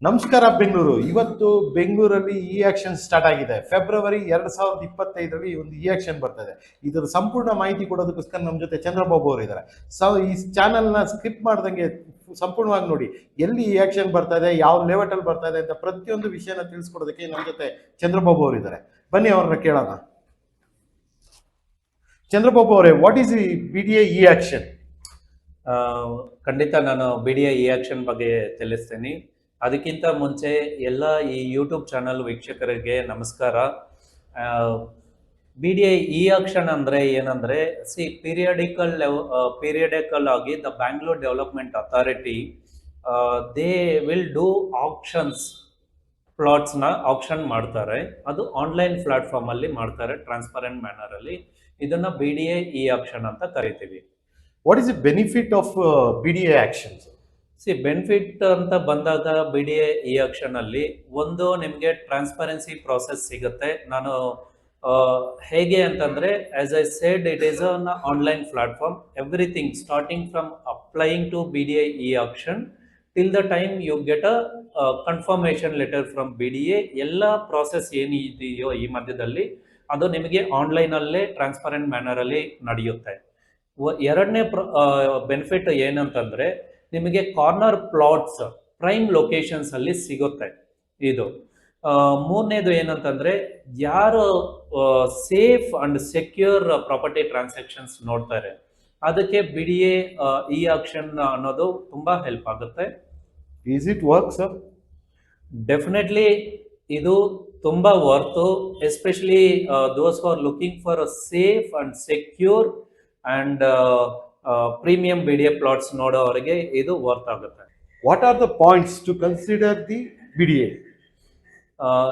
ನಮಸ್ಕಾರ ಬೆಂಗಳೂರು. ಇವತ್ತು ಬೆಂಗಳೂರಲ್ಲಿ ಇ ಆಕ್ಷನ್ ಸ್ಟಾರ್ಟ್ ಆಗಿದೆ. ಫೆಬ್ರವರಿ 2025ರಲ್ಲಿ ಒಂದು ಇ ಆಕ್ಷನ್ ಬರ್ತದೆ. ಇದರ ಸಂಪೂರ್ಣ ಮಾಹಿತಿ ಕೊಡೋದಕ್ಕೋಸ್ಕರ ನಮ್ಮ ಜೊತೆ ಚಂದ್ರಬಾಬು ಅವರು ಇದ್ದಾರೆ. ಈ ಚಾನೆಲ್ನ ಸ್ಕಿಪ್ ಮಾಡ್ದಂಗೆ ಸಂಪೂರ್ಣವಾಗಿ ನೋಡಿ. ಎಲ್ಲಿ ಇ ಆಕ್ಷನ್ ಬರ್ತಾ ಇದೆ, ಯಾವ ಲೆವೆಟಲ್ಲಿ ಬರ್ತಾ ಇದೆ ಅಂತ ಪ್ರತಿಯೊಂದು ವಿಷಯನ ತಿಳಿಸ್ಕೊಡೋದಕ್ಕೆ ನಮ್ಮ ಜೊತೆ ಚಂದ್ರಬಾಬು ಅವರು ಇದ್ದಾರೆ. ಬನ್ನಿ ಅವ್ರನ್ನ ಕೇಳೋಣ. ಚಂದ್ರಬಾಬು ಅವರೇ, what is B D A E action? ಖಂಡಿತ ನಾನು B D A E action ಬಗ್ಗೆ ತಿಳಿಸ್ತೀನಿ. ಅದಕ್ಕಿಂತ ಮುಂಚೆ ಎಲ್ಲ ಈ ಯೂಟ್ಯೂಬ್ ಚಾನಲ್ ವೀಕ್ಷಕರಿಗೆ ನಮಸ್ಕಾರ. B D A E auction ಅಂದರೆ ಏನಂದರೆ, ಪೀರಿಯಡಿಕಲ್ ಆಗಿ the Bangalore development authority they will do auctions, ಪ್ಲಾಟ್ಸ್ನ ಆಕ್ಷನ್ ಮಾಡ್ತಾರೆ. ಅದು ಆನ್ಲೈನ್ ಪ್ಲಾಟ್ಫಾರ್ಮಲ್ಲಿ ಮಾಡ್ತಾರೆ, ಟ್ರಾನ್ಸ್ಪರೆಂಟ್ ಮ್ಯಾನರಲ್ಲಿ. ಇದನ್ನು B D A E auction ಅಂತ ಕರಿತೀವಿ. What is the benefit of B D A auctions? Benefit ಅಂತ ಬಂದಾಗ B D A E auction ಅಲ್ಲಿ ಒಂದು ನಿಮಗೆ ಟ್ರಾನ್ಸ್ಪರೆನ್ಸಿ ಪ್ರಾಸೆಸ್ ಸಿಗುತ್ತೆ. ನಾನು ಹೇಗೆ ಅಂತಂದ್ರೆ, as I said, it is an online platform. Everything starting from applying to B D A E auction till the time you get a confirmation letter from B D A. ಎಲ್ಲ process ಏನಿದೆಯೋ ಈ ಮಧ್ಯದಲ್ಲಿ ಅದು ನಿಮಗೆ ಆನ್ಲೈನಲ್ಲೇ transparent ಮ್ಯಾನರಲ್ಲಿ ನಡೆಯುತ್ತೆ. ಎರಡನೇ benefit ಏನಂತಂದ್ರೆ, ನಿಮಗೆ ಕಾರ್ನರ್ ಪ್ಲಾಟ್ಸ್ ಪ್ರೈಮ್ ಲೊಕೇಶನ್ಸ್ ಅಲ್ಲಿ ಸಿಗುತ್ತೆ. ಇದು ಮೂರನೇದು ಏನಂತಂದ್ರೆ, ಯಾರು safe and secure property transactions ನೋಡ್ತಾರೆ ಅದಕ್ಕೆ B D A E auction ಅನ್ನೋದು ತುಂಬಾ ಹೆಲ್ಪ್ ಆಗುತ್ತೆ. Is it work sir? Definitely ಇದು ತುಂಬಾ worth, especially those are looking for a safe and secure and premium B D A plots ನೋಡೋವರಿಗೆ ಇದು worth ಆಗುತ್ತೆ. What are the points to consider the B D A?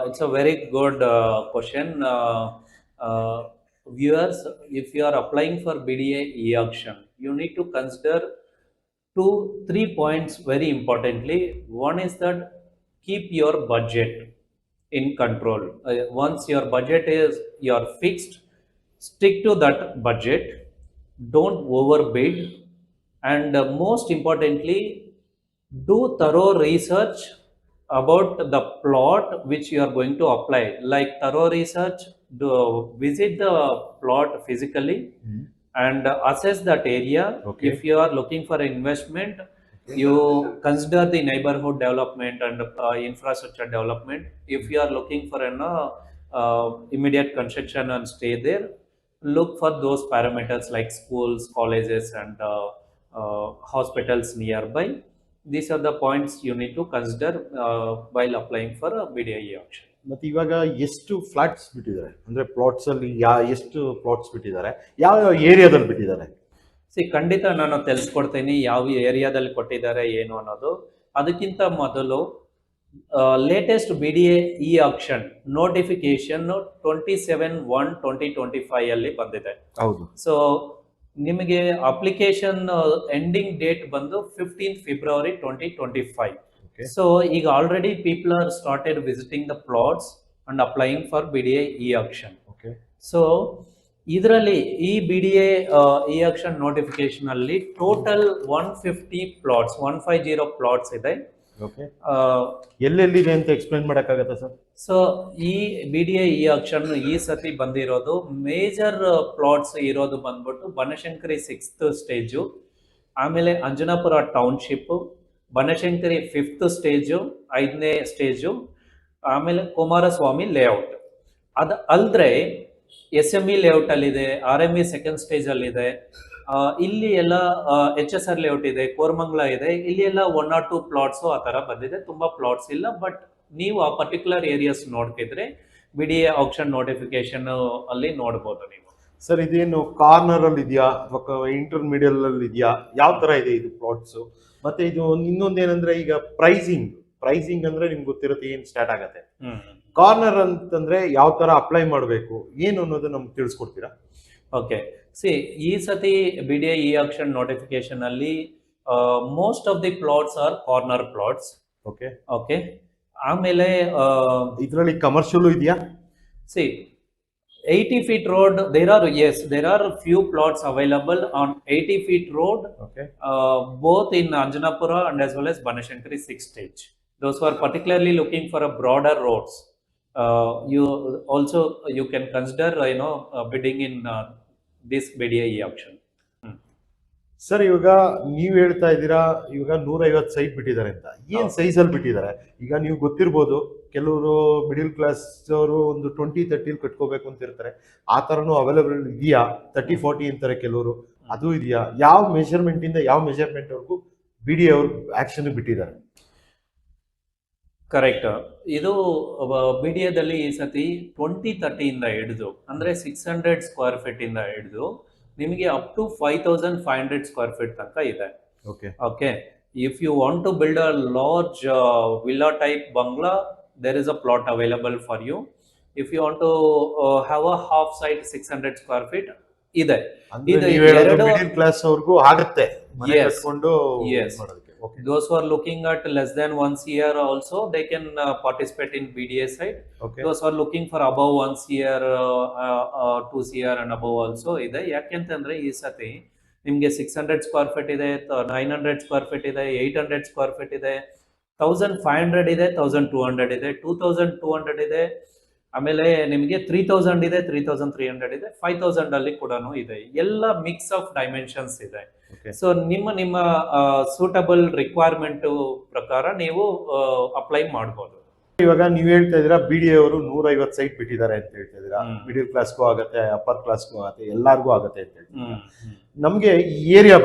It's a very good question. Viewers, if you are applying for BDA e-auction, you need to consider 3 points very importantly. One is that keep your budget in control. Once your budget is fixed, stick to that budget. Don't overbid, and most importantly, do thorough research about the plot which you are going to apply. Like thorough research, visit the plot physically and assess that area. Okay. If you are looking for investment, you consider the neighborhood development and infrastructure development. If you are looking for an immediate construction and stay there, look for those parameters like schools, colleges and hospitals nearby. These are the points you need to consider while applying for a B D A E action. ಮತ್ತೆ ಇವಾಗ ಎಷ್ಟು flats ಬಿಟ್ಟಿದ್ದಾರೆ, ಅಂದ್ರೆ plots ಅಲ್ಲಿ ಎಷ್ಟು plots ಬಿಟ್ಟಿದ್ದಾರೆ, ಯಾವ ಏರಿಯಾದಲ್ಲಿ ಬಿಟ್ಟಿದ್ದಾರೆ? ಖಂಡಿತ ನಾನು ತಿಳಿಸ್ಕೊಡ್ತೀನಿ ಯಾವ ಏರಿಯಾದಲ್ಲಿ ಕೊಟ್ಟಿದ್ದಾರೆ ಏನು ಅನ್ನೋದು. ಅದಕ್ಕಿಂತ ಮೊದಲು latest B D A E auction notification 27/1/2025 ಅಲ್ಲಿ ಬಂದಿದೆ. ಹೌದು. ಸೊ ನಿಮಗೆ ಅಪ್ಲಿಕೇಶನ್ ಎಂಡಿಂಗ್ ಡೇಟ್ ಬಂದು 15th February 2025. ಸೊ ಈಗ already people are started visiting the plots and applying for B D A E action. So ಇದರಲ್ಲಿ ಈ B D A E auction notification ಅಲ್ಲಿ total 150 plots 150 plots ಇದೆ. ಎಲ್ಲೆಲ್ಲಿದೆ ಅಂತ explain ಮಾಡಕ್ಕಾಗತ್ತಾ sir? So ಈ B D A E action ಈ ಸತಿ ಬಂದಿರೋದು ಮೇಜರ್ ಪ್ಲಾಟ್ಸ್ ಇರೋದು ಬಂದ್ಬಿಟ್ಟು ಬನಶಂಕರಿ 6th ಸ್ಟೇಜು, ಆಮೇಲೆ Anjanapura township, Banashankari 5th stage 5ನೇ ಸ್ಟೇಜು, ಆಮೇಲೆ ಕುಮಾರಸ್ವಾಮಿ ಲೇಔಟ್. ಅದು ಅಲ್ಲದೆ ಎಸ್ ಎಂ ಇ ಲೇಔಟ್ ಅಲ್ಲಿದೆ, R M E 2nd stage ಅಲ್ಲಿದೆ, ಇಲ್ಲಿ ಎಲ್ಲ ಎಚ್ ಎಸ್ ಆರ್ ಲೇಔಟ್ ಇದೆ, ಕೋರಮಂಗಲ ಇದೆ. ಇಲ್ಲಿ ಎಲ್ಲ 1 or 2 ಪ್ಲಾಟ್ಸ್ ಆ ತರ ಬಂದಿದೆ, ತುಂಬಾ ಪ್ಲಾಟ್ಸ್ ಇಲ್ಲ. ಬಟ್ ನೀವು ಆ ಪರ್ಟಿಕ್ಯುಲರ್ ಏರಿಯಾಸ್ ನೋಡ್ತಿದ್ರೆ B D A action notification ಅಲ್ಲಿ ನೋಡ್ಬೋದು ನೀವು. ಸರ್, ಇದೇನು ಕಾರ್ನರ್ ಅಲ್ಲಿ ಇದೆಯಾ ಅಥವಾ ಇಂಟರ್ಮೀಡಿಯಲ್ ಅಲ್ಲಿ ಇದೆಯಾ, ಯಾವ ತರ ಇದೆ ಇದು ಪ್ಲಾಟ್ಸ್? ಮತ್ತೆ ಇದು ಇನ್ನೊಂದೇನಂದ್ರೆ, ಈಗ ಪ್ರೈಸಿಂಗ್ ಅಂದ್ರೆ ನಿಮ್ಗೆ ಗೊತ್ತಿರುತ್ತೆ ಏನ್ ಸ್ಟಾರ್ಟ್ ಆಗತ್ತೆ. ಕಾರ್ನರ್ ಅಂತಂದ್ರೆ ಯಾವ ತರ ಅಪ್ಲೈ ಮಾಡಬೇಕು ಏನು ಅನ್ನೋದು ನಮ್ಗೆ ತಿಳಿಸ್ಕೊಡ್ತೀರಾ? ಓಕೆ, ಈ ಸತಿ B D A E auction notification ಅಲ್ಲಿ most of the plots are corner plots. Okay, ಆಮೇಲೆ ಇದರಲ್ಲಿ ಕಮರ್ಷಿಯಲ್ ಇದೆಯಾ? 80 feet road, there are few plots available on 80 feet road. Both in Anjanapura and as well as Banashankari 6th stage. those who are particularly looking for a broader roads, you also you can consider bidding in this BDA e-auction. Sir ಇವಾಗ ನೀವ್ ಹೇಳ್ತಾ ಇದ್ದೀರಾ ಇವಾಗ 150 site ಬಿಟ್ಟಿದ್ದಾರೆ ಅಂತ. ಏನ್ ಹೌದು. Size ಅಲ್ಲಿ ಬಿಟ್ಟಿದ್ದಾರೆ? ಈಗ ನೀವು ಗೊತ್ತಿರ್ಬೋದು, ಕೆಲವರು ಮಿಡಿಲ್ ಕ್ಲಾಸ್ ಅವರು ಒಂದು 20-30 ಕಟ್ಕೋಬೇಕು ಅಂತ ಇರ್ತಾರೆ. ಆ ತರನು ಅವೈಲೇಬಲ್ ಇದೆಯಾ? 30-40 ಅಂತಾರೆ ಕೆಲವರು, ಅದು ಇದೆಯಾ? ಯಾವ ಮೆಜರ್ಮೆಂಟ್ ಇಂದ ಯಾವ ಮೆಜರ್ಮೆಂಟ್ ವರೆಗೂ BDA ಅವರು ಆಕ್ಷನ್ ಬಿಟ್ಟಿದ್ದಾರೆ? ಕರೆಕ್ಟ್. ಇದು BDAದಲ್ಲಿ ಈ ಸತಿ 2030 ಇಂದ ಹಿಡಿದು ಅಂದ್ರೆ 600 ಸ್ಕ್ವೇರ್ ಫೀಟ್ ಇಂದ ಹಿಡಿದು ನಿಮಗೆ ಅಪ್ ಟು 5500 ಸ್ಕ್ವೇರ್ ಫೀಟ್ ತನಕ ಇದೆ. Okay okay, if you want to build a large villa type bungalow, there is a plot available for you. If you want to have a half site 600 square feet ಇದೆ. ಇದು ಎರಡು middle class ಅವ್ರಿಗೂ ಆಗುತ್ತೆ ಮನೆ Yes. ಕಟ್ಕೊಂಡು Yes. ಮಾಡೋದಕ್ಕೆ. Okay those who are looking at less than 1 CR also they can participate in BDA site. Okay Those who are looking for above 1 CR 2 CR and above also ಇದೆ. ಯಾಕೆಂತಂದ್ರೆ ಈ ಸತಿ ನಿಮ್ಗೆ 600 ಸ್ಕ್ವೇರ್ ಫೀಟ್ ಇದೆ, 900 square feet ಇದೆ, 800 square feet ಇದೆ, 1500 ಇದೆ, 1200 ಇದೆ, 2200 ಇದೆ, ಆಮೇಲೆ ನಿಮಗೆ 3000 ಇದೆ, 3300 ಇದೆ, 5000 ಅಲ್ಲಿ ಕೂಡ ಇದೆ. ಎಲ್ಲ ಮಿಕ್ಸ್ ಆಫ್ ಡೈಮೆನ್ಷನ್ಸ್ ಇದೆ. ಓಕೆ ಸೊ ನಿಮ್ಮ ಸೂಟಬಲ್ ರಿಕ್ವೈರ್ಮೆಂಟ್ ಪ್ರಕಾರ ನೀವು ಅಪ್ಲೈ ಮಾಡ್ಬೋದು. ಇವಾಗ ನೀವ್ ಹೇಳ್ತಾ ಇದೀರಾ BDA ಅವರು 150 ಸೈಟ್ ಬಿಟ್ಟಿದ್ದಾರೆ ಅಂತ ಹೇಳ್ತಾ ಇದೀರಾ. ಹ್ಮ್. ಮಿಡಿಲ್ ಕ್ಲಾಸ್ಗೂ ಆಗತ್ತೆ, ಅಪ್ಪರ್ ಕ್ಲಾಸ್ಗೂ ಆಗತ್ತೆ, ಎಲ್ಲಾರ್ಗೂ ಆಗತ್ತೆ ಅಂತ ಹೇಳ್ತೀರಾ. ಹ್ಮ್, ಹ್ಮ್, ನಮ್ಗೆ ಈ ಏರಿಯಾ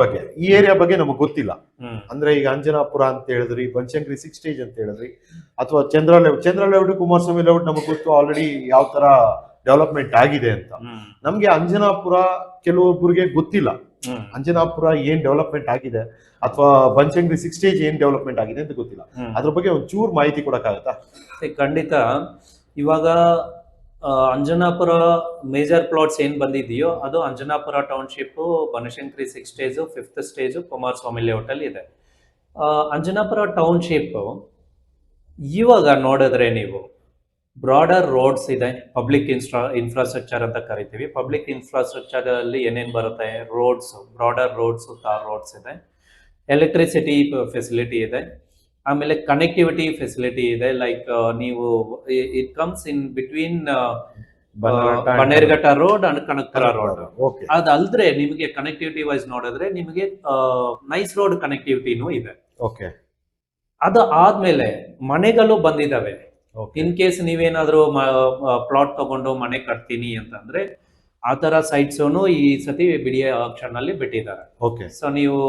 ಬಗ್ಗೆ ನಮಗೆ ಗೊತ್ತಿಲ್ಲ. ಹ್ಮ್, ಅಂದ್ರೆ ಈಗ ಅಂಜನಾಪುರ ಅಂತ ಹೇಳಿದ್ರಿ, ಬನಶಂಕರಿ 6 ಸ್ಟೇಜ್ ಅಂತ ಹೇಳಿದ್ರಿ, ಅಥವಾ ಚಂದ್ರ ಲೇಔಟ್ ಕುಮಾರಸ್ವಾಮಿ ಲೇಔಟ್ ನಮಗೆ ಗೊತ್ತು ಆಲ್ರೆಡಿ ಯಾವ ತರ ಡೆವಲಪ್ಮೆಂಟ್ ಆಗಿದೆ ಅಂತ. ಹ್ಮ್, ನಮ್ಗೆ ಅಂಜನಾಪುರ ಕೆಲವೊಬ್ಬರಿಗೆ ಗೊತ್ತಿಲ್ಲ. ಹ್ಮ್, ಅಂಜನಾಪುರ ಏನ್ ಡೆವಲಪ್ಮೆಂಟ್ ಆಗಿದೆ ಅಥವಾ ಬನಶಂಕರಿ 6 ಸ್ಟೇಜ್ ಏನ್ ಡೆವಲಪ್ಮೆಂಟ್ ಆಗಿದೆ ಅಂತ ಗೊತ್ತಿಲ್ಲ. ಹ್ಮ್. ಅದ್ರ ಬಗ್ಗೆ ಒಂದ್ ಚೂರ್ ಮಾಹಿತಿ ಕೊಡಕ್ಕಾಗತ್ತಾ? ಖಂಡಿತ. ಇವಾಗ ಅಂಜನಾಪುರ ಮೇಜರ್ ಪ್ಲಾಟ್ಸ್ ಏನ್ ಬಂದಿದೆಯೋ ಅದು Anjanapura township, Banashankari 6 stage, 5th stage Kumaraswamy layout ಅಲ್ಲಿ ಇದೆ. ಅಂಜನಾಪುರ ಟೌನ್ಶಿಪ್ ಇವಾಗ ನೋಡಿದ್ರೆ ನೀವು ಬ್ರಾಡರ್ ರೋಡ್ಸ್ ಇದೆ, ಪಬ್ಲಿಕ್ ಇನ್ಫ್ರಾಸ್ಟ್ರಕ್ಚರ್ ಅಂತ ಕರಿತೀವಿ. ಪಬ್ಲಿಕ್ ಇನ್ಫ್ರಾಸ್ಟ್ರಕ್ಚರ್ ಅಲ್ಲಿ ಏನೇನ್ ಬರುತ್ತೆ? Roads, broader roads, tar roads ಇದೆ, ಎಲೆಕ್ಟ್ರಿಸಿಟಿ ಫೆಸಿಲಿಟಿ ಇದೆ, ಆಮೇಲೆ ಕನೆಕ್ಟಿವಿಟಿ ಫೆಸಿಲಿಟಿ ಇದೆ. ಲೈಕ್ ನೀವು it comes in between Bannerghatta road and Kanakapura road. Okay ಅದಲ್ದ್ರೆ ನಿಮಗೆ ಕನೆಕ್ಟಿವಿಟಿ ವೈಸ್ ನೋಡಿದ್ರೆ ನಿಮಗೆ ನೈಸ್ ರೋಡ್ ಕನೆಕ್ಟಿವಿಟಿನೂ ಇದೆ. ಓಕೆ ಅದು ಆದ್ಮೇಲೆ ಮನೆಗಳು ಬಂದಿದಾವೆ. ಓಕೆ ಇನ್ ಕೇಸ್ ನೀವೇನಾದ್ರೂ ಪ್ಲಾಟ್ ತಗೊಂಡು ಮನೆ ಕಟ್ತೀನಿ ಅಂತಂದ್ರೆ ಆ ತರ ಸೈಟ್ಸ್ ಈ ಸತಿ BDA ಆಕ್ಷನ್ ಅಲ್ಲಿ ಬಿಟ್ಟಿದ್ದಾರೆ. ಓಕೆ ಸೊ ನೀವು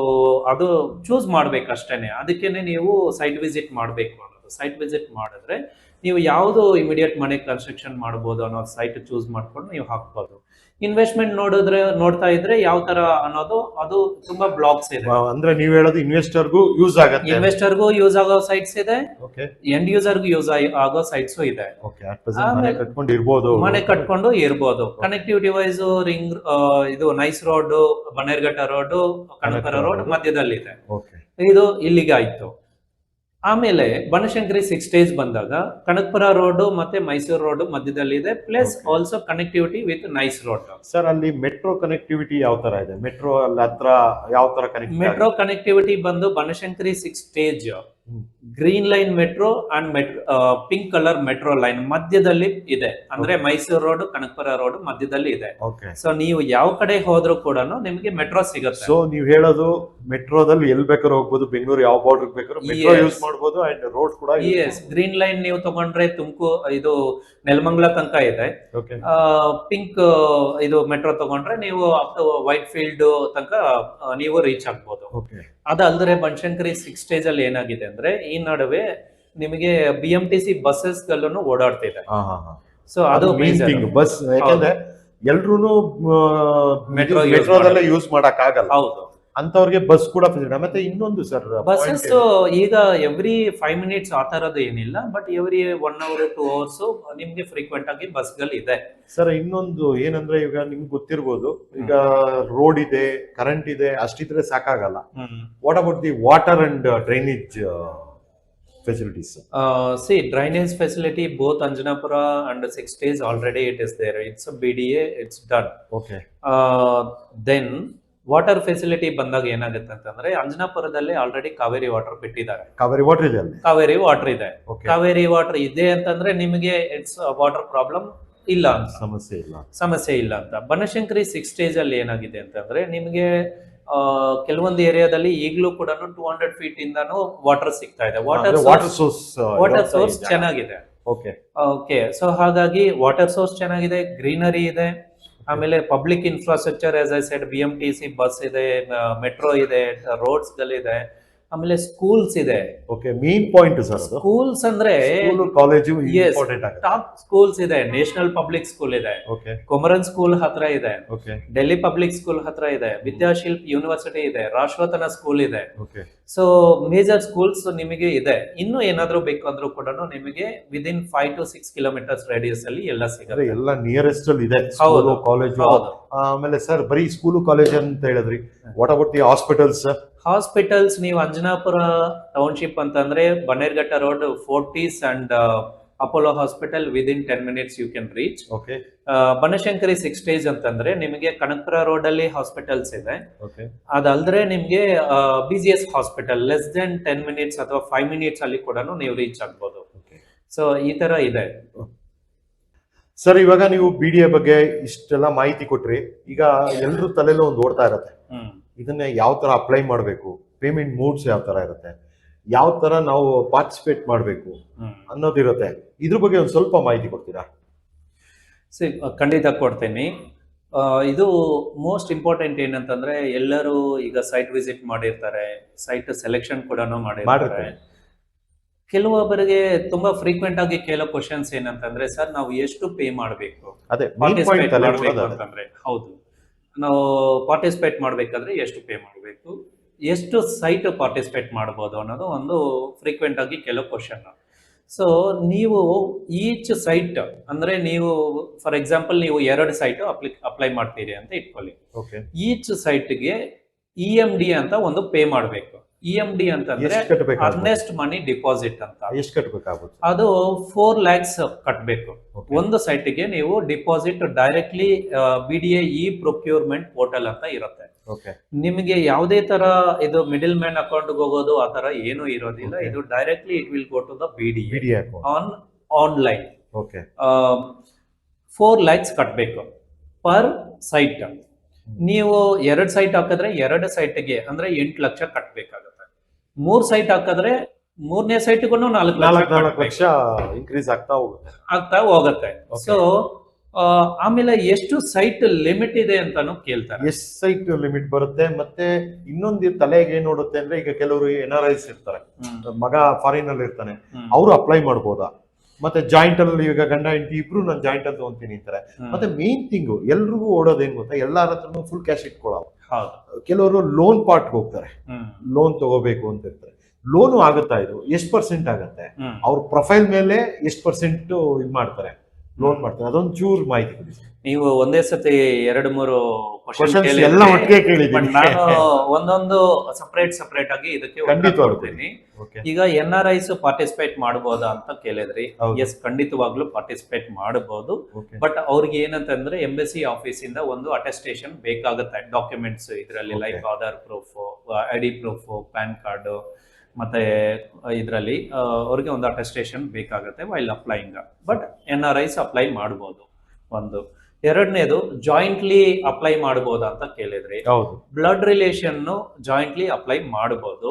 ಅದು ಚೂಸ್ ಮಾಡ್ಬೇಕಷ್ಟೇನೆ. ಅದಕ್ಕೇನೆ ನೀವು ಸೈಟ್ ವಿಸಿಟ್ ಮಾಡಬೇಕು ಅನ್ನೋದು. ಸೈಟ್ ವಿಸಿಟ್ ಮಾಡಿದ್ರೆ ನೀವು ಯಾವುದು ಇಮಿಡಿಯೇಟ್ ಮನೆ ಕನ್ಸ್ಟ್ರಕ್ಷನ್ ಮಾಡಬಹುದು ಅನ್ನೋ ಸೈಟ್ ಚೂಸ್ ಮಾಡ್ಕೊಂಡು ನೀವು ಹಾಕ್ಬೋದು. ಇನ್ವೆಸ್ಟ್ಮೆಂಟ್ ನೋಡ್ತಾ ಇದ್ರೆ ಯಾವ ತರ ಅನ್ನೋದು ಅದು ತುಂಬಾ ಬ್ಲಾಕ್ಸ್ ಇದೆ. ಅಂದ್ರೆ ನೀವ್ ಹೇಳೋದು ಇನ್ವೆಸ್ಟರ್ಗೂ ಯೂಸ್ ಆಗತ್ತೆ. ಇನ್ವೆಸ್ಟರ್ಗೂ ಯೂಸ್ ಆಗೋ ಸೈಟ್ಸ್ ಇದೆ, ಓಕೆ ಎಂಡ್ ಯೂಸರ್ಗೂ ಯೂಸ್ ಆಗೋ ಸೈಟ್ಸ್ ಇದೆ. ಓಕೆ ಅಟ್ ಪ್ರೆಸೆಂಟ್ ಮನೆ ಕಟ್ಕೊಂಡು ಇರ್ಬೋದು. ಮನೆ ಕಟ್ಕೊಂಡು ಇರ್ಬೋದು. ಕನೆಕ್ಟಿವಿಟಿ ವೈಸ್ ರಿಂಗ್ ಇದು nice road, Bannerghatta road, Kanakapura road ಮಧ್ಯದಲ್ಲಿದೆ. ಓಕೆ ಇದು ಇಲ್ಲಿಗೆ ಆಯ್ತು. ಆಮೇಲೆ ಬನಶಂಕರಿ 6 ಸ್ಟೇಜ್ ಬಂದಾಗ ಕನಕಪುರ ರೋಡ್ ಮತ್ತೆ ಮೈಸೂರು ರೋಡ್ ಮಧ್ಯದಲ್ಲಿದೆ, plus also connectivity with nice road. Sir ಅಲ್ಲಿ ಮೆಟ್ರೋ ಕನೆಕ್ಟಿವಿಟಿ ಯಾವ ತರ ಇದೆ? ಮೆಟ್ರೋ ಅಲ್ಲಿ ಹತ್ರ ಯಾವ ತರ ಕನೆಕ್ಟ್? ಮೆಟ್ರೋ ಕನೆಕ್ಟಿವಿಟಿ ಬಂದು Banashankari 6 stage green line metro and pink colour metro line ಮಧ್ಯದಲ್ಲಿ ಇದೆ. ಅಂದ್ರೆ ಮೈಸೂರು ರೋಡ್, ಕನಕಪುರ ರೋಡ್ ಮಧ್ಯದಲ್ಲಿ ಇದೆ. ಓಕೆ ಸೊ ನೀವು ಯಾವ ಕಡೆ ಹೋದ್ರೂ ಕೂಡ ನಿಮಗೆ ಮೆಟ್ರೋ ಸಿಗುತ್ತೆ. ಸೊ ನೀವ್ ಹೇಳೋದು ಮೆಟ್ರೋದಲ್ಲಿ ಎಲ್ ಬೇಕಾದ್ರೂ ಹೋಗ್ಬೋದು, ಬೆಂಗಳೂರು ಯಾವ ಬಾರ್ಡರ್ ಬೇಕಾದ್ರೂ ಮೆಟ್ರೋ Yes. ಯೂಸ್ ಮಾಡ್ಬೋದು ಅಂಡ್ ರೋಡ್ ಕೂಡ ಎಸ್, ಗ್ರೀನ್ ಲೈನ್ ನೀವು ತಗೊಂಡ್ರೆ ಇದು ನೆಲಮಂಗಲ ತನಕ ಇದೆ. ಓಕೆ ಪಿಂಕ್ ಇದು ಮೆಟ್ರೋ ತಗೊಂಡ್ರೆ ನೀವು ಅಪ್ ಟು ವೈಟ್ ಫೀಲ್ಡ್ ತನಕ ನೀವು ರೀಚ್ ಆಗ್ಬೋದು. ಓಕೆ ಅದಲ್ದ್ರೆ ಬನಶಂಕರಿ 6 ಸ್ಟೇಜ್ ಅಲ್ಲಿ ಏನಾಗಿದೆ ಅಂದ್ರೆ ಈ ನಡುವೆ ನಿಮಗೆ BMTC ಬಸ್ಸಸ್ ಗಳನ್ನು ಓಡಾಡ್ತಿದೆ. ಹಾ ಹಾ ಹಾ ಸೊ ಅದು major. ಬಸ್ ಯಾಕಂದ್ರೆ ಎಲ್ರೂನು Metro use ಮೆಟ್ರೋದಲ್ಲೇ ಯೂಸ್ ಮಾಡಕ್ ಆಗಲ್ಲ. ಹೌದು, ಅಂತವ್ರಿಗೆ ಬಸ್ ಕೂಡ ಫೆಸಿಲಿಟಿ. ಮತ್ತೆ ಇನ್ನೊಂದು ಸರ್, ಬಸ್ಸಸ್ ಈಗ ಎವ್ರಿ 5 ಮಿನಿಟ್ಸ್ ಆ ತರದ್ದು ಏನಿಲ್ಲ, ಬಟ್ ಎವ್ರಿ 1 hour 2 hours ನಿಮ್ಗೆ ಫ್ರೀಕ್ವೆಂಟ್ ಆಗಿ ಬಸ್ಗಳು ಇದೆ. ಸರ್ ಇನ್ನೊಂದು ಏನಂದ್ರೆ ಈಗ ನಿಮ್ಗೆ ಗೊತ್ತಿರ್ಬೋದು, ಈಗ ರೋಡ್ ಇದೆ, ಕರೆಂಟ್ ಇದೆ, ಅಷ್ಟಿದ್ರೆ ಸಾಕಾಗಲ್ಲ. What about the water and drainage facilities? See, drainage facility both Anjanapura and 6 days already it is there. It's a BDA, it's done. Okay. Then water facility ಬಂದಾಗ ಏನಾಗುತ್ತೆ ಅಂತಂದ್ರೆ ಅಂಜನಾಪುರದಲ್ಲಿ ಆಲ್ರೆಡಿ ಕಾವೇರಿ ವಾಟರ್ ಬಿಟ್ಟಿದ್ದಾರೆ. Kaveri water ಇದೆ ಅಲ್ಲಿ. Kaveri water ಇದೆ. Okay. Kaveri water ಇದೆ ಅಂತಂದ್ರೆ ನಿಮಗೆ ಇಟ್ಸ್ ವಾಟರ್ ಪ್ರಾಬ್ಲಮ್ ಇಲ್ಲ ಅಂತ, ಸಮಸ್ಯೆ ಇಲ್ಲ ಅಂತ. ಬನಶಂಕರಿ 6 ಸ್ಟೇಜ್ ಅಲ್ಲಿ ಏನಾಗಿದೆ ಅಂತಂದ್ರೆ ನಿಮಗೆ ಕೆಲವೊಂದು ಏರಿಯಾದಲ್ಲಿ ಈಗಲೂ ಕೂಡ 200 ಫೀಟ್ ಇಂದಾನು ವಾಟರ್ ಸಿಗ್ತಾ ಇದೆ. ವಾಟರ್ ಸೋರ್ಸ್ ಚೆನ್ನಾಗಿದೆ. ಓಕೆ, ಸೊ ಹಾಗಾಗಿ ವಾಟರ್ ಸೋರ್ಸ್ ಚೆನ್ನಾಗಿದೆ, ಗ್ರೀನರಿ ಇದೆ. ಆಮೇಲೆ public infrastructure as I shed BMTC bus ಇದೆ, ಮೆಟ್ರೋ ಇದೆ, ರೋಡ್ಸ್ ಗಳಿದೆ, ಆಮೇಲೆ ಸ್ಕೂಲ್ಸ್ ಇದೆ. Okay, main point sir schools ಅಂದ್ರೆ ಕಾಲೇಜು ಇಂಪಾರ್ಟೆಂಟ್ ಆಗುತ್ತೆ. ಟಾಪ್ ಸ್ಕೂಲ್ಸ್ ಇದೆ. ನ್ಯಾಷನಲ್ ಪಬ್ಲಿಕ್ ಸ್ಕೂಲ್ ಇದೆ, ಕೊಮರನ್ ಸ್ಕೂಲ್ ಹತ್ರ ಇದೆ, ಡೆಲ್ಲಿ ಪಬ್ಲಿಕ್ ಸ್ಕೂಲ್ ಹತ್ರ ಇದೆ, ವಿದ್ಯಾಶಿಲ್ಪ್ ಯೂನಿವರ್ಸಿಟಿ ಇದೆ, ರಾಷ್ಟ್ರೋತ್ತನ ಸ್ಕೂಲ್ ಇದೆ. ಸೊ ಮೇಜರ್ ಸ್ಕೂಲ್ಸ್ ನಿಮಗೆ ಇದೆ. ಇನ್ನು ಏನಾದ್ರೂ ಬೇಕು ಅಂದ್ರೂ ಕೂಡ ನಿಮಗೆ ವಿದಿನ್ 5 to 6 ಕಿಲೋಮೀಟರ್ಸ್ ರೇಡಿಯಸ್ ಅಲ್ಲಿ ಎಲ್ಲ ಸಿಗುತ್ತೆ. ಎಲ್ಲ ನಿಯರೆಸ್ಟ್ ಅಲ್ಲಿ ಇದೆ ಕಾಲೇಜು. ಆಮೇಲೆ ಸರ್ ಬರೀ ಸ್ಕೂಲು ಕಾಲೇಜ್ ಅಂತ ಹೇಳಿದ್ರಿ, what about the hospitals? Hospitals ನೀವು ಅಂಜನಾಪುರ ಟೌನ್ಶಿಪ್ ಅಂತಂದ್ರೆ Bannerghatta road, Fortis and Apollo hospital within 10 minutes you can reach. Banashankari 6 stage ಅಂತಂದ್ರೆ ನಿಮಗೆ ಕನಕಪುರ ರೋಡ್ ಅಲ್ಲಿ ಹಾಸ್ಪಿಟಲ್ಸ್ ಇದೆ. ಅದಲ್ದ್ರೆ ನಿಮ್ಗೆ BGS hospital less than 10 minutes ಅಥವಾ 5 minutes ಅಲ್ಲಿ ಕೂಡ ನೀವು ರೀಚ್ ಆಗ್ಬೋದು. ಸೊ ಈ ತರ ಇದೆ ಸರ್. ಇವಾಗ ನೀವು BDA ಬಗ್ಗೆ ಇಷ್ಟೆಲ್ಲ ಮಾಹಿತಿ ಕೊಟ್ರಿ. ಈಗ ಎಲ್ರ ತಲೆಲ್ಲೂ ಒಂದು ಓಡ್ತಾ ಇರತ್ತೆ, ಇದನ್ನ ಯಾವ ತರ ಅಪ್ಲೈ ಮಾಡಬೇಕು, ಪೇಮೆಂಟ್ ಮೋಡ್ಸ್ ಯಾವ ತರ ಇರುತ್ತೆ, ಯಾವ ತರ ನಾವು ಪಾರ್ಟಿಸಿಪೇಟ್ ಮಾಡಬೇಕು ಅನ್ನೋದಿರುತ್ತೆ. ಇದ್ರ ಬಗ್ಗೆ ಒಂದು ಸ್ವಲ್ಪ ಮಾಹಿತಿ ಕೊಡ್ತೀರಾ? ಖಂಡಿತ ಕೊಡ್ತೀನಿ. ಇದು ಮೋಸ್ಟ್ ಇಂಪಾರ್ಟೆಂಟ್ ಏನಂತಂದ್ರೆ ಎಲ್ಲರೂ ಈಗ ಸೈಟ್ ವಿಸಿಟ್ ಮಾಡಿರ್ತಾರೆ, ಸೈಟ್ ಸೆಲೆಕ್ಷನ್ ಕೂಡ ಮಾಡಿರ್ತಾರೆ. ಕೆಲವೊಬ್ಬರಿಗೆ ತುಂಬಾ ಫ್ರೀಕ್ವೆಂಟ್ ಆಗಿ ಕೇಳೋ ಕ್ವಶನ್ಸ್ ಏನಂತಂದ್ರೆ, ಸರ್ ನಾವು ಎಷ್ಟು ಪೇ ಮಾಡಬೇಕು ಅಂತಂದ್ರೆ, ಹೌದು ನಾವು ಪಾರ್ಟಿಸಿಪೇಟ್ ಮಾಡ್ಬೇಕಾದ್ರೆ ಎಷ್ಟು ಪೇ ಮಾಡಬೇಕು, ಎಷ್ಟು ಸೈಟ್ ಪಾರ್ಟಿಸಿಪೇಟ್ ಮಾಡ್ಬೋದು ಅನ್ನೋದು ಒಂದು ಫ್ರೀಕ್ವೆಂಟ್ ಆಗಿ ಕೆಲವು ಕ್ವಶನ್. ಸೊ ನೀವು ಈಚ್ ಸೈಟ್ ಅಂದ್ರೆ ನೀವು ಫಾರ್ ಎಕ್ಸಾಂಪಲ್ ನೀವು 2 ಸೈಟ್ ಅಪ್ಲೈ ಮಾಡ್ತೀರಿ ಅಂತ ಇಟ್ಕೊಳ್ಳಿ. ಈಚ್ ಸೈಟ್ಗೆ EMD ಅಂತ ಒಂದು ಪೇ ಮಾಡಬೇಕು. EMD ಅಂತಂದ್ರೆ ಅರ್ನೆಸ್ಟ್ ಮನಿ ಡಿಪಾಸಿಟ್ ಅಂತ. ಎಷ್ಟು ಕಟ್ಟಬೇಕಾಗುತ್ತೆ? ಅದು 4 lakhs ಕಟ್ಟಬೇಕು. ಒಂದು ಸೈಟ್ಗೆ ನೀವು deposit directly BDA procurement portal ಅಂತ ಇರುತ್ತೆ. ನಿಮಗೆ ಯಾವುದೇ ತರ ಇದು ಮಿಡಲ್ ಮ್ಯಾನ್ ಅಕೌಂಟ್ ಹೋಗೋದು ಆ ತರ ಏನು ಇರೋದಿಲ್ಲ. ಇದು directly it will go to the BDA online. 4 lakhs ಕಟ್ಟಬೇಕು ಪರ್ ಸೈಟ್. ನೀವು 2 ಸೈಟ್ ಹಾಕಿದ್ರೆ 2 ಸೈಟ್ಗೆ ಅಂದ್ರೆ 8 ಲಕ್ಷ ಕಟ್ಟಬೇಕಾಗುತ್ತೆ. 3 ಸೈಟ್ ಹಾಕಿದ್ರೆ 3ನೇ ಸೈಟ್ಗೂ 4 ಲಕ್ಷ ಇನ್ಕ್ರೀಸ್ ಆಗ್ತಾ ಹೋಗುತ್ತೆ. ಸೊ ಆಮೇಲೆ ಎಷ್ಟು ಸೈಟ್ ಲಿಮಿಟ್ ಇದೆ ಅಂತಾನು ಕೇಳ್ತಾರೆ. ಎಷ್ಟು ಸೈಟ್ ಲಿಮಿಟ್ ಬರುತ್ತೆ? ಮತ್ತೆ ಇನ್ನೊಂದು ತಲೆಗೆ ಏನ್ ನೋಡುತ್ತೆ ಅಂದ್ರೆ, ಈಗ ಕೆಲವರು NRIs ಇರ್ತಾರೆ, ಮಗ ಫಾರಿನ್ ಅಲ್ಲಿ ಇರ್ತಾನೆ, ಅವರು ಅಪ್ಲೈ ಮಾಡ್ಬೋದಾ? ಮತ್ತೆ ಜಾಯಿಂಟ್ ಅಲ್ಲಿ ಈಗ ಗಂಡ ಹೆಂಡತಿ ಇಬ್ರು ನಾನು ಜಾಯಿಂಟ್ ಅಲ್ಲಿ ತಗೊಂತೀನಿ ಅಂತಾರೆ. ಮತ್ತೆ ಮೇನ್ ಥಿಂಗ್ ಎಲ್ರಿಗೂ ಓಡೋದೇನ್ ಗೊತ್ತಾ, ಎಲ್ಲಾರ ಹತ್ರನು ಫುಲ್ ಕ್ಯಾಶ್ ಇಟ್ಕೊಳ್ಳೋ. ಕೆಲವರು ಲೋನ್ ಪಾರ್ಟ್ಗೆ ಹೋಗ್ತಾರೆ, ಲೋನ್ ತಗೋಬೇಕು ಅಂತ ಇರ್ತಾರೆ. ಲೋನು ಆಗುತ್ತಾ? ಇದು ಎಷ್ಟು ಪರ್ಸೆಂಟ್ ಆಗುತ್ತೆ? ಅವ್ರ ಪ್ರೊಫೈಲ್ ಮೇಲೆ ಎಷ್ಟು ಪರ್ಸೆಂಟ್ ಇದು ಮಾಡ್ತಾರೆ, ಲೋನ್ ಮಾಡ್ತಾರೆ? ಅದೊಂದು ಚೂರ್ ಮಾಹಿತಿ ಕೊಡಿ. ನೀವು ಒಂದೇ ಸತಿ 2-3 ಎಲ್ಲ ಒಟ್ಟಿಗೆ ಕೇಳಿದ್ದೀನಿ. ನಾನು ಒಂದೊಂದು ಸಪರೇಟ್ ಆಗಿ ಇದಕ್ಕೆ ಕೊಡ್ತೀನಿ. ಈಗ NRIs ಪಾರ್ಟಿಸಿಪೇಟ್ ಮಾಡಬಹುದಾ ಅಂತ ಕೇಳಿದ್ರಿ. ಎಸ್, ಖಂಡಿತವಾಗ್ಲೂ ಪಾರ್ಟಿಸಿಪೇಟ್ ಮಾಡಬಹುದು. ಬಟ್ ಅವ್ರಿಗೆ ಏನಂತಂದ್ರೆ ಎಂಬಸಿ ಆಫೀಸ್ ಇಂದ ಒಂದು ಅಟೆಸ್ಟೇಷನ್ ಬೇಕಾಗುತ್ತೆ. ಡಾಕ್ಯುಮೆಂಟ್ಸ್ ಇದರಲ್ಲಿ like Aadhaar proof, ID proof, PAN card, ಮತ್ತೆ ಇದರಲ್ಲಿ ಅವ್ರಿಗೆ ಒಂದು ಅಟೆಸ್ಟೇಷನ್ ಬೇಕಾಗುತ್ತೆ while applying. But NRIs apply ಮಾಡಬಹುದು. ಒಂದು ಎರಡನೇದು ಜಾಯಿಂಟ್ಲಿ ಅಪ್ಲೈ ಮಾಡಬಹುದಾ ಅಂತ ಕೇಳಿದ್ರಿ. ಬ್ಲಡ್ ರಿಲೇಷನ್ ಜಾಯಿಂಟ್ಲಿ ಅಪ್ಲೈ ಮಾಡಬಹುದು.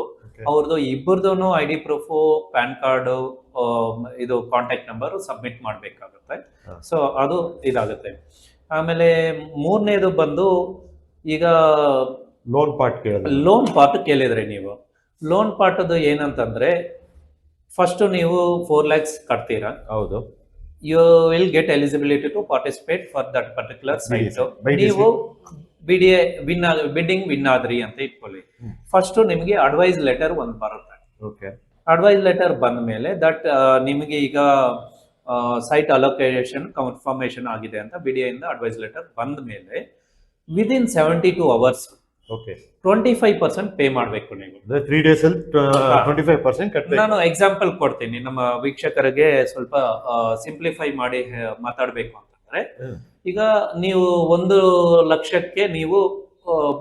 ಅವ್ರದ್ದು ಇಬ್ಬರದು ID ಪ್ರೂಫ್, ಪ್ಯಾನ್ ಕಾರ್ಡ್, ಇದು ಕಾಂಟ್ಯಾಕ್ಟ್ ನಂಬರ್ ಸಬ್ಮಿಟ್ ಮಾಡ್ಬೇಕಾಗುತ್ತೆ. ಸೊ ಅದು ಇದಾಗುತ್ತೆ. ಆಮೇಲೆ 3ನೇದು ಬಂದು ಈಗ ಲೋನ್ ಪಾರ್ಟ್ ಕೇಳಿದ್ರಿ ನೀವು. ಲೋನ್ ಪಾರ್ಟ್ ಏನಂತಂದ್ರೆ ಫಸ್ಟ್ ನೀವು 4 lakhs ಕಟ್ತೀರಾ. ಹೌದು. You will get eligibility to participate for that particular site. ನೀವು BDA ಬಿಡ್ಡಿಂಗ್ ವಿನ್ ಆದ್ರಿ ಅಂತ ಇಟ್ಕೊಳ್ಳಿ. ಫಸ್ಟ್ ನಿಮಗೆ ಅಡ್ವೈಸ್ ಲೆಟರ್ ಒಂದು ಬರುತ್ತೆ. ಅಡ್ವೈಸ್ ಲೆಟರ್ ಬಂದ ಮೇಲೆ ದಟ್ ನಿಮಗೆ ಈಗ ಸೈಟ್ ಅಲೋಕೇಶನ್ ಕನ್ಫರ್ಮೇಶನ್ ಆಗಿದೆ ಅಂತ BDA ಇಂದ ಅಡ್ವೈಸ್ ಲೆಟರ್ ಬಂದ ಮೇಲೆ ವಿದಿನ್ 72 hours 25% ಪೇ ಮಾಡಬೇಕು. ನೀವು 3 days ಅಲ್ಲಿ 25% ಕಟ್ಟಬೇಕು. ನಾನು ಎಕ್ಸಾಂಪಲ್ ಕೊಡ್ತೀನಿ ನಮ್ಮ ವೀಕ್ಷಕರಿಗೆ ಸ್ವಲ್ಪ ಸಿಂಪ್ಲಿಫೈ ಮಾಡಿ ಮಾತಾಡಬೇಕು ಅಂತಂದ್ರೆ, ಈಗ ನೀವು 1 ಲಕ್ಷಕ್ಕೆ ನೀವು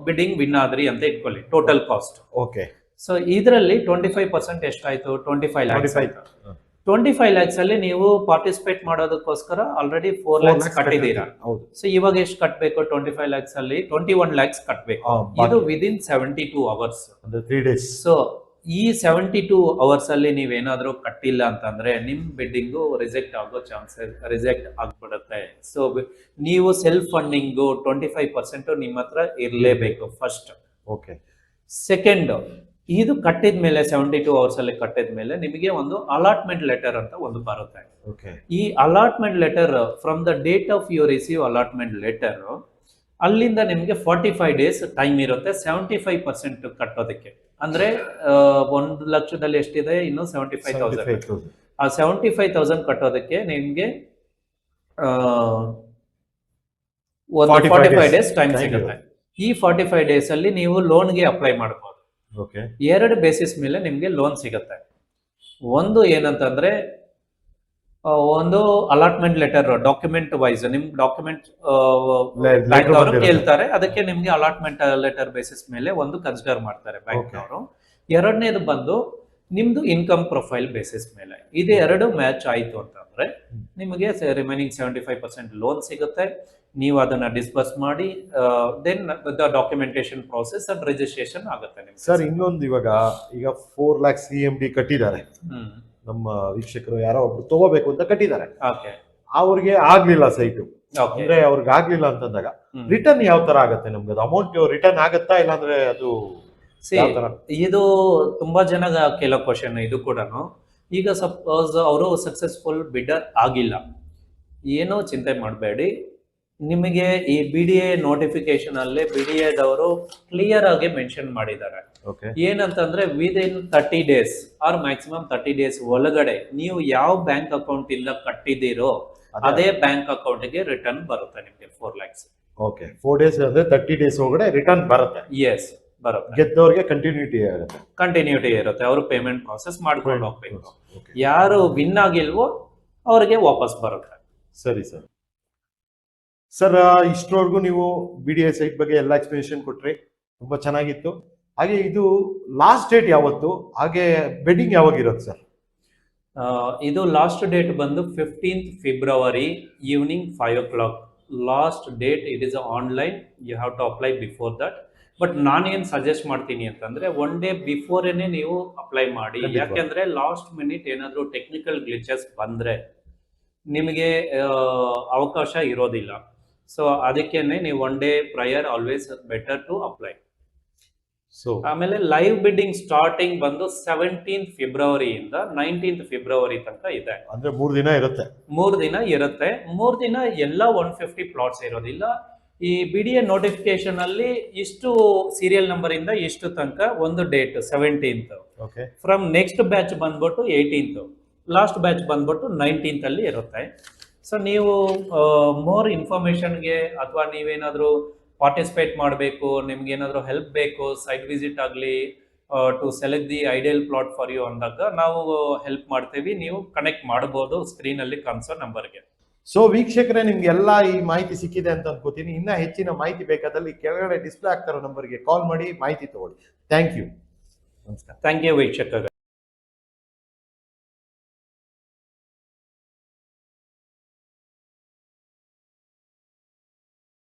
ಬಿಡ್ಡಿಂಗ್ ವಿನ್ ಆದ್ರಿ ಅಂತ ಇಟ್ಕೊಳ್ಳಿ, ಟೋಟಲ್ ಕಾಸ್ಟ್. ಓಕೆ. ಸೊ ಇದರಲ್ಲಿ 25% ಎಷ್ಟಾಯ್ತು? 25 ಲ್ಯಾಕ್ಸ್ 25. ಆಯ್ತು. 25 ಲ್ಯಾಕ್ಸ್ ಅಲ್ಲಿ ನೀವು ಪಾರ್ಟಿಸಿಪೇಟ್ ಮಾಡೋದಕ್ಕೋಸ್ಕರ ಆಲ್ರೆಡಿ 4 ಲ್ಯಾಕ್ಸ್ ಕಟ್ಟಿದ್ದೀರಾ. ಹೌದು. ಸೊ ಇವಾಗ ಎಷ್ಟು ಕಟ್ಟಬೇಕು? 25 ಲ್ಯಾಕ್ಸ್ ಅಲ್ಲಿ 21 ಲ್ಯಾಕ್ಸ್ ಕಟ್ಟಬೇಕು. ಇದು ವಿದಿನ್ 72 ಅವರ್ಸ್, ಅಂದ್ರೆ 3 ಡೇಸ್. ಸೊ ಈ 72 ಅವರ್ಸ್ ಅಲ್ಲಿ ನೀವೇನಾದ್ರೂ ಕಟ್ಟಿಲ್ಲ ಅಂತಂದ್ರೆ ನಿಮ್ ಬಿಡ್ಡಿಂಗು ರಿಜೆಕ್ಟ್ ಆಗೋ ಚಾನ್ಸಸ್ ರಿಜೆಕ್ಟ್ ಆಗ್ಬಿಡುತ್ತೆ. ಸೊ ನೀವು ಸೆಲ್ಫ್ ಫಂಡಿಂಗು 25% ನಿಮ್ಮ ಹತ್ರ ಇರಲೇಬೇಕು ಫಸ್ಟ್. ಓಕೆ. ಸೆಕೆಂಡ್, ಇದು ಕಟ್ಟಿದ ಮೇಲೆ 72 ಅವರ್ಸ್ ಅಲ್ಲಿ ಕಟ್ಟಿದ ಮೇಲೆ ನಿಮಗೆ ಒಂದು ಅಲಾಟ್ಮೆಂಟ್ ಲೆಟರ್ ಅಂತ ಒಂದು ಬರುತ್ತೆ. ಓಕೆ. ಈ allotment letter from the date of you receive allotment letter, ಅಲ್ಲಿಂದ ನಿಮಗೆ 45 ಡೇಸ್ ಟೈಮ್ ಇರುತ್ತೆ 75% ಕಟ್ಟೋದಕ್ಕೆ. ಅಂದ್ರೆ 1 ಲಕ್ಷದಲ್ಲಿ ಎಷ್ಟಿದೆ? ಇನ್ನು 75,000. ಆ 75,000 ಕಟ್ಟೋದಕ್ಕೆ ನಿಮ್ಗೆ 45 ಡೇಸ್ ಟೈಮ್ ಸಿಗುತ್ತೆ. ಈ 45 ಡೇಸ್ ಅಲ್ಲಿ ನೀವು ಲೋನ್ಗೆ ಅಪ್ಲೈ ಮಾಡಬಹುದು. ಓಕೆ. 2 ಬೇಸಿಸ್ ಮೇಲೆ ನಿಮ್ಗೆ ಲೋನ್ ಸಿಗುತ್ತೆ. ಒಂದು ಏನಂತಂದ್ರೆ ಒಂದು ಅಲಾಟ್ಮೆಂಟ್ ಲೆಟರ್ ಡಾಕ್ಯುಮೆಂಟ್ ವೈಸ್ ನಿಮ್ ಡಾಕ್ಯುಮೆಂಟ್ ಬ್ಯಾಂಕ್ ಅವರು ಕೇಳ್ತಾರೆ, ಅದಕ್ಕೆ ನಿಮ್ಗೆ ಅಲಾಟ್ಮೆಂಟ್ ಲೆಟರ್ ಬೇಸಿಸ್ ಮೇಲೆ ಒಂದು ಕನ್ಸಿಡರ್ ಮಾಡ್ತಾರೆ ಬ್ಯಾಂಕ್ ಅವರು. ಎರಡನೇದು ಬಂದು ನಿಮ್ದು ಇನ್ಕಮ್ ಪ್ರೊಫೈಲ್ ಬೇಸಿಸ್ ಮೇಲೆ. ಇದು 2 ಮ್ಯಾಚ್ ಆಯ್ತು ಅಂತಂದ್ರೆ ನಿಮಗೆ ರಿಮೈನಿಂಗ್ 75% ಲೋನ್ ಸಿಗುತ್ತೆ. ನೀವು ಅದನ್ನ ಡಿಸ್ಬರ್ಸ್ ಮಾಡಿ then the documentation process and registration ಆಗುತ್ತೆ ನಿಮ್ಗೆ. ಸರ್ ಇನ್ನೊಂದು, ಈಗ 4 ಲ್ಯಾಕ್ಸ್ CMD ಕಟ್ಟಿದ್ದಾರೆ, ನಮ್ಮ ವೀಕ್ಷಕರು ಯಾರೋ ಒಬ್ರು ತಗೋಬೇಕು ಅಂತ ಕಟ್ಟಿದ್ದಾರೆ, ಅವ್ರಿಗೆ ಆಗ್ಲಿಲ್ಲ ಸೈಟು, ಅಂದ್ರೆ ಅವ್ರಿಗೆ ಆಗ್ಲಿಲ್ಲ ಅಂತಂದಾಗ ರಿಟರ್ನ್ ಯಾವ ತರ ಆಗತ್ತೆ? ನಮ್ಗೆ ಅದು ಅಮೌಂಟ್ ರಿಟರ್ನ್ ಆಗತ್ತಾ ಇಲ್ಲಾಂದ್ರೆ ಅದು ಇದು ತುಂಬಾ ಜನ ಕೇಳೋ ಕ್ವಶನ್ ಇದು ಕೂಡ. ಈಗ ಸಪೋಸ್ ಅವರು ಸಕ್ಸಸ್ಫುಲ್ ಬಿಡರ್ ಆಗಿಲ್ಲ, ಏನೋ ಚಿಂತೆ ಮಾಡಬೇಡಿ. ನಿಮಗೆ ಈ BDA ನೋಟಿಫಿಕೇಶನ್ ಅಲ್ಲಿ BDA ದವರು ಕ್ಲಿಯರ್ ಆಗಿ ಮೆನ್ಷನ್ ಮಾಡಿದ್ದಾರೆ. ಏನಂತಂದ್ರೆ within 30 days or maximum 30 days ಒಳಗಡೆ ನೀವು ಯಾವ ಬ್ಯಾಂಕ್ ಅಕೌಂಟ್ ಇಂದ ಕಟ್ಟಿದ್ದೀರೋ ಅದೇ ಬ್ಯಾಂಕ್ ಅಕೌಂಟ್ ಗೆ ರಿಟರ್ನ್ ಬರುತ್ತೆ ನಿಮಗೆ 4 ಲ್ಯಾಕ್ಸ್. ಓಕೆ. 4 ಡೇಸ್ ಅಂದ್ರೆ 30 ಡೇಸ್ ಒಳಗಡೆ ರಿಟರ್ನ್ ಬರುತ್ತೆ. ಎಸ್, ಬರುತ್ತೆ. ಗೆದ್ದವ್ರಿಗೆ ಕಂಟಿನ್ಯೂಟಿ ಇರುತ್ತೆ, ಅವರು ಪೇಮೆಂಟ್ ಪ್ರಾಸೆಸ್ ಮಾಡ್ಕೊಂಡು ಹೋಗ್ಬೇಕು. ಯಾರು ವಿನ್ ಆಗಿಲ್ವೋ ಅವ್ರಿಗೆ ವಾಪಸ್ ಬರುತ್ತೆ. ಸರಿ ಸರ್. ಸರ್ ಇಷ್ಟರವರೆಗೂ ನೀವು BDA ಸೈಟ್ ಬಗ್ಗೆ ಎಲ್ಲ ಎಕ್ಸ್ಪ್ಲನೇಷನ್ ಕೊಟ್ರಿ, ತುಂಬಾ ಚೆನ್ನಾಗಿತ್ತು. ಹಾಗೆ ಇದು ಲಾಸ್ಟ್ ಡೇಟ್ ಯಾವತ್ತು, ಹಾಗೆ ಬೆಡ್ಡಿಂಗ್ ಯಾವಾಗ ಇರುತ್ತೆ ಸರ್? ಇದು ಲಾಸ್ಟ್ ಡೇಟ್ ಬಂದು 15th February evening 5 o'clock. Last date it is online, you have to apply before that. But ನಾನೇನು ಸಜೆಸ್ಟ್ ಮಾಡ್ತೀನಿ ಅಂತಂದ್ರೆ 1 ಡೇ ಬಿಫೋರೇನೆ ನೀವು ಅಪ್ಲೈ ಮಾಡಿ. ಯಾಕೆಂದ್ರೆ ಲಾಸ್ಟ್ ಮಿನಿಟ್ ಏನಾದರೂ ಟೆಕ್ನಿಕಲ್ ಗ್ಲಿಚಸ್ ಬಂದ್ರೆ ನಿಮಗೆ ಅವಕಾಶ ಇರೋದಿಲ್ಲ. ಸೊ ಅದಕ್ಕೇನೆ ನೀವು 1 day prior always better to apply. So ಆಮೇಲೆ ಲೈವ್ ಬಿಡ್ಡಿಂಗ್ ಸ್ಟಾರ್ಟಿಂಗ್ ಬಂದು 17th ಫೆಬ್ರವರಿಯಿಂದ 19th ಫೆಬ್ರವರಿ ತನಕ ಇದೆ. ಅಂದ್ರೆ 3 ದಿನ ಇರುತ್ತೆ. 3 ದಿನ ಇರುತ್ತೆ. 3 ದಿನ ಎಲ್ಲ 150 ಪ್ಲಾಟ್ಸ್ ಇರೋದಿಲ್ಲ. ಈ BDA ನೋಟಿಫಿಕೇಶನ್ ಅಲ್ಲಿ ಇಷ್ಟು ಸೀರಿಯಲ್ ನಂಬರ್ ಇಂದ ಇಷ್ಟು ತನಕ ಒಂದು date 17th. From next batch ಬಂದ್ಬಿಟ್ಟು 18th, ಲಾಸ್ಟ್ ಬ್ಯಾಚ್ ಬಂದ್ಬಿಟ್ಟು 19th ಅಲ್ಲಿ ಇರುತ್ತೆ. ಸೊ ನೀವು ಮೋರ್ ಇನ್ಫಾರ್ಮೇಶನ್ಗೆ ಅಥವಾ ನೀವೇನಾದರೂ ಪಾರ್ಟಿಸಿಪೇಟ್ ಮಾಡಬೇಕು, ನಿಮ್ಗೆ ಏನಾದರೂ ಹೆಲ್ಪ್ ಬೇಕು, ಸೈಟ್ ವಿಸಿಟ್ ಆಗಲಿ, to select the ideal plot for you ಅಂದಾಗ ನಾವು ಹೆಲ್ಪ್ ಮಾಡ್ತೀವಿ. ನೀವು ಕನೆಕ್ಟ್ ಮಾಡಬಹುದು ಸ್ಕ್ರೀನ್ ಅಲ್ಲಿ ಕಾಣಿಸೋ ನಂಬರ್ಗೆ. ಸೊ ವೀಕ್ಷಕರೇ, ನಿಮ್ಗೆ ಎಲ್ಲ ಈ ಮಾಹಿತಿ ಸಿಕ್ಕಿದೆ ಅಂತ ಅನ್ಕೋತೀನಿ. ಇನ್ನ ಹೆಚ್ಚಿನ ಮಾಹಿತಿ ಬೇಕಾದಲ್ಲಿ ಕೆಳಗಡೆ ಡಿಸ್ಪ್ಲೇ ಆಗ್ತಾರೋ ನಂಬರ್ಗೆ ಕಾಲ್ ಮಾಡಿ ಮಾಹಿತಿ ತಗೊಳ್ಳಿ. Thank you. ನಮಸ್ಕಾರ. ಥ್ಯಾಂಕ್ ಯು ವೀಕ್ಷಕರೇ.